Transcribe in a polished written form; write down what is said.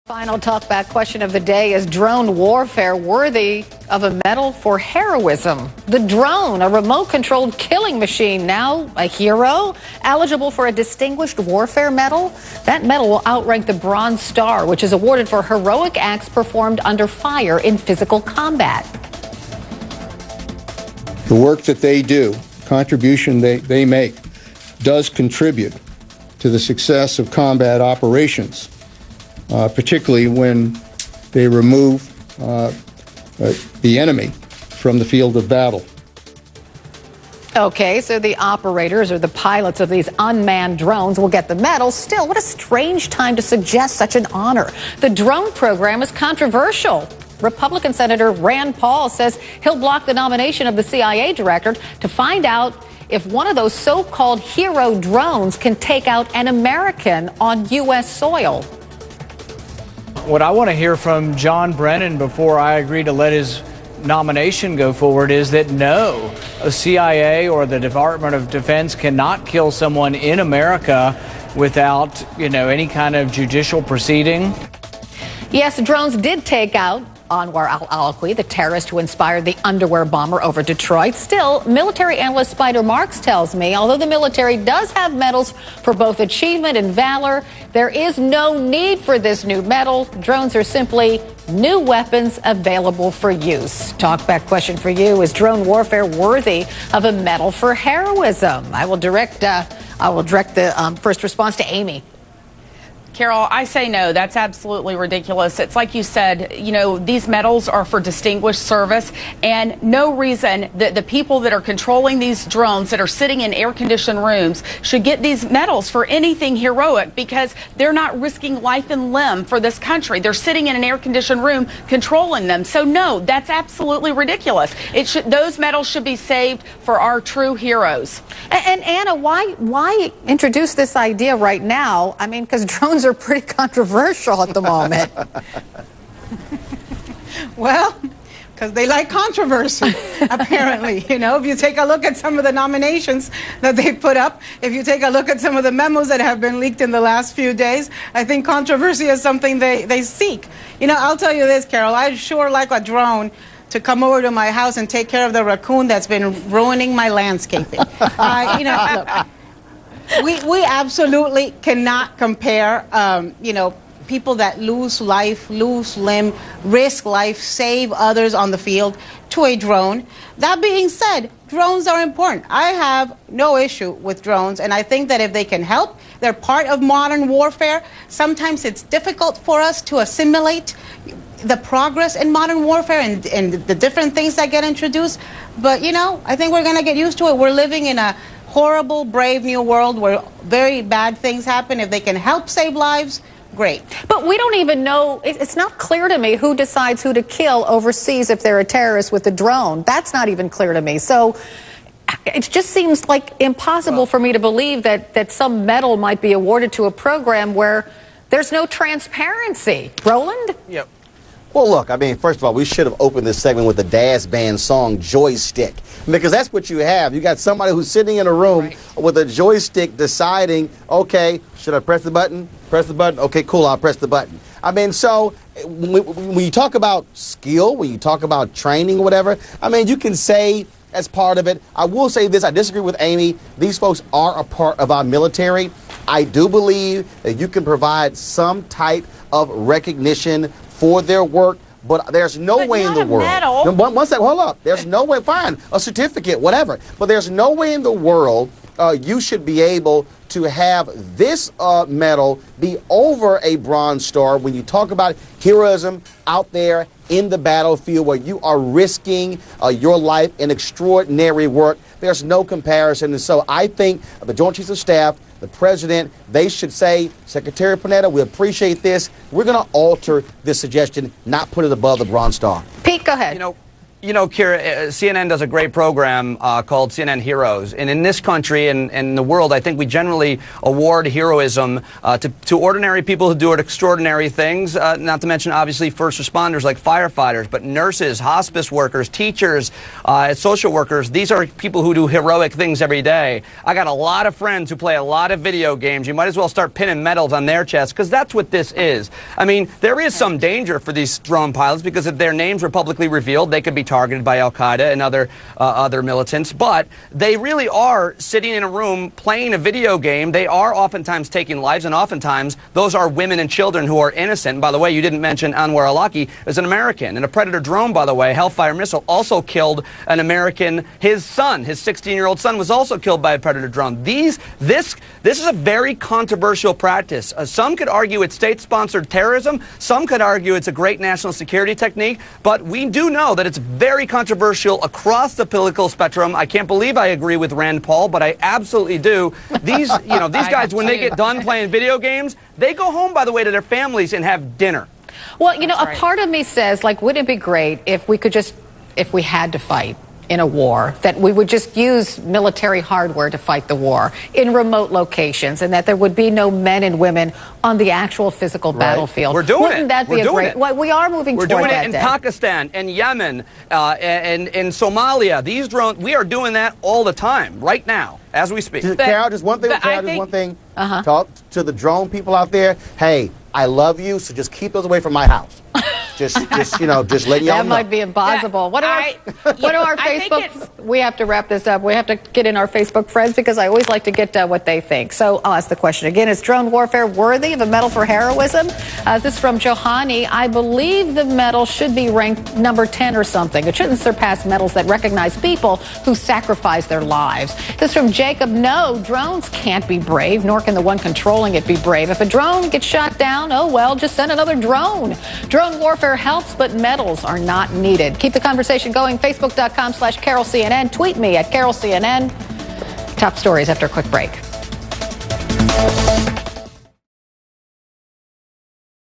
Final talkback question of the day: is drone warfare worthy of a medal for heroism? The drone, a remote-controlled killing machine, now a hero, eligible for a distinguished warfare medal. That medal will outrank the Bronze Star, which is awarded for heroic acts performed under fire in physical combat. The work that they do, contribution they make, does contribute to the success of combat operations. Particularly when they remove the enemy from the field of battle. Okay, so the operators or the pilots of these unmanned drones will get the medal. Still, what a strange time to suggest such an honor. The drone program is controversial. Republican Senator Rand Paul says he'll block the nomination of the CIA director to find out if one of those so-called hero drones can take out an American on U.S. soil. What I want to hear from John Brennan before I agree to let his nomination go forward is that no, a CIA or the Department of Defense cannot kill someone in America without, any kind of judicial proceeding. Yes, drones did take out Anwar al-Awlaki, the terrorist who inspired the underwear bomber over Detroit. Still, military analyst Spider Marks tells me, although the military does have medals for both achievement and valor, there is no need for this new medal. Drones are simply new weapons available for use. Talkback question for you: is drone warfare worthy of a medal for heroism? I will direct the first response to Amy. Carol, I say no. That's absolutely ridiculous. It's like you said, these medals are for distinguished service, and no reason that the people that are controlling these drones that are sitting in air-conditioned rooms should get these medals for anything heroic, because they're not risking life and limb for this country. They're sitting in an air-conditioned room controlling them. So no, that's absolutely ridiculous. Those medals should be saved for our true heroes. And Anna, why introduce this idea right now? I mean, because drones are pretty controversial at the moment. Well, because they like controversy, apparently. If you take a look at some of the nominations that they put up, if you take a look at some of the memos that have been leaked in the last few days, I think controversy is something they seek. I'll tell you this, Carol, I'd sure like a drone to come over to my house and take care of the raccoon that's been ruining my landscaping. Look, we absolutely cannot compare, people that lose life, lose limb, risk life, save others on the field to a drone. That being said, drones are important. I have no issue with drones, and I think that if they can help, they're part of modern warfare. Sometimes it's difficult for us to assimilate the progress in modern warfare and the different things that get introduced. But, I think we're going to get used to it. We're living in a horrible, brave new world where very bad things happen. If they can help save lives, great. But we don't even know, it's not clear to me who decides who to kill overseas if they're a terrorist with a drone. That's not even clear to me. So it just seems like impossible for me to believe that some medal might be awarded to a program where there's no transparency. Roland? Yep. Well, look, first of all, we should have opened this segment with the Daz Band song, Joystick. Because that's what you have. You got somebody who's sitting in a room with a joystick deciding, okay, should I press the button? Press the button? Okay, cool, I'll press the button. So when you talk about skill, when you talk about training or whatever, you can say as part of it. I will say this, I disagree with Amy. These folks are a part of our military. I do believe that you can provide some type of recognition for their work, but there's no way in the world. Medal. One second, hold up. There's no way, fine, a certificate, whatever. But there's no way in the world you should be able to have this medal be over a Bronze Star when you talk about heroism out there in the battlefield where you are risking your life in extraordinary work. There's no comparison. And so I think the Joint Chiefs of Staff, the President, they should say, Secretary Panetta, we appreciate this. We're going to alter this suggestion, not put it above the Bronze Star. Pete, go ahead. You know, Kira, CNN does a great program called CNN Heroes. And in this country and in the world, I think we generally award heroism to ordinary people who do extraordinary things, not to mention, obviously, first responders like firefighters, but nurses, hospice workers, teachers, social workers. These are people who do heroic things every day. I got a lot of friends who play a lot of video games. You might as well start pinning medals on their chests, because that's what this is. I mean, there is some danger for these drone pilots, because if their names were publicly revealed, they could be targeted by Al-Qaeda and other militants, but they really are sitting in a room playing a video game. They are oftentimes taking lives, and oftentimes those are women and children who are innocent. And by the way, you didn't mention Anwar al-Awlaki is an American, and a Predator drone, by the way, Hellfire missile, also killed an American. His son, his 16-year-old son, was also killed by a Predator drone. This is a very controversial practice. Some could argue it's state-sponsored terrorism. Some could argue it's a great national security technique, but we do know that it's very controversial across the political spectrum. I can't believe I agree with Rand Paul, but I absolutely do. These guys, when they get done playing video games, they go home, by the way, to their families and have dinner. Well, a part of me says, like, wouldn't it be great if we had to fight in a war, that we would just use military hardware to fight the war in remote locations, and that there would be no men and women on the actual physical battlefield. We're doing Wouldn't that be a great? Well, we are moving toward that. We're doing it in Pakistan and Yemen and in Somalia. These drones, we are doing that all the time, right now, as we speak. Carol, just one thing. Talk to the drone people out there. Hey, I love you, so just keep those away from my house. Just letting y'all know. That might be impossible. What are our Facebook? We have to wrap this up. We have to get in our Facebook friends, because I always like to get what they think. So I'll ask the question again: is drone warfare worthy of a medal for heroism? This is from Johanny. I believe the medal should be ranked number 10 or something. It shouldn't surpass medals that recognize people who sacrifice their lives. This is from Jacob. No, drones can't be brave, nor can the one controlling it be brave. If a drone gets shot down, oh well, just send another drone. Drone warfare helps, but medals are not needed. Keep the conversation going. Facebook.com/CarolCNN. Tweet me at CarolCNN. Top stories after a quick break.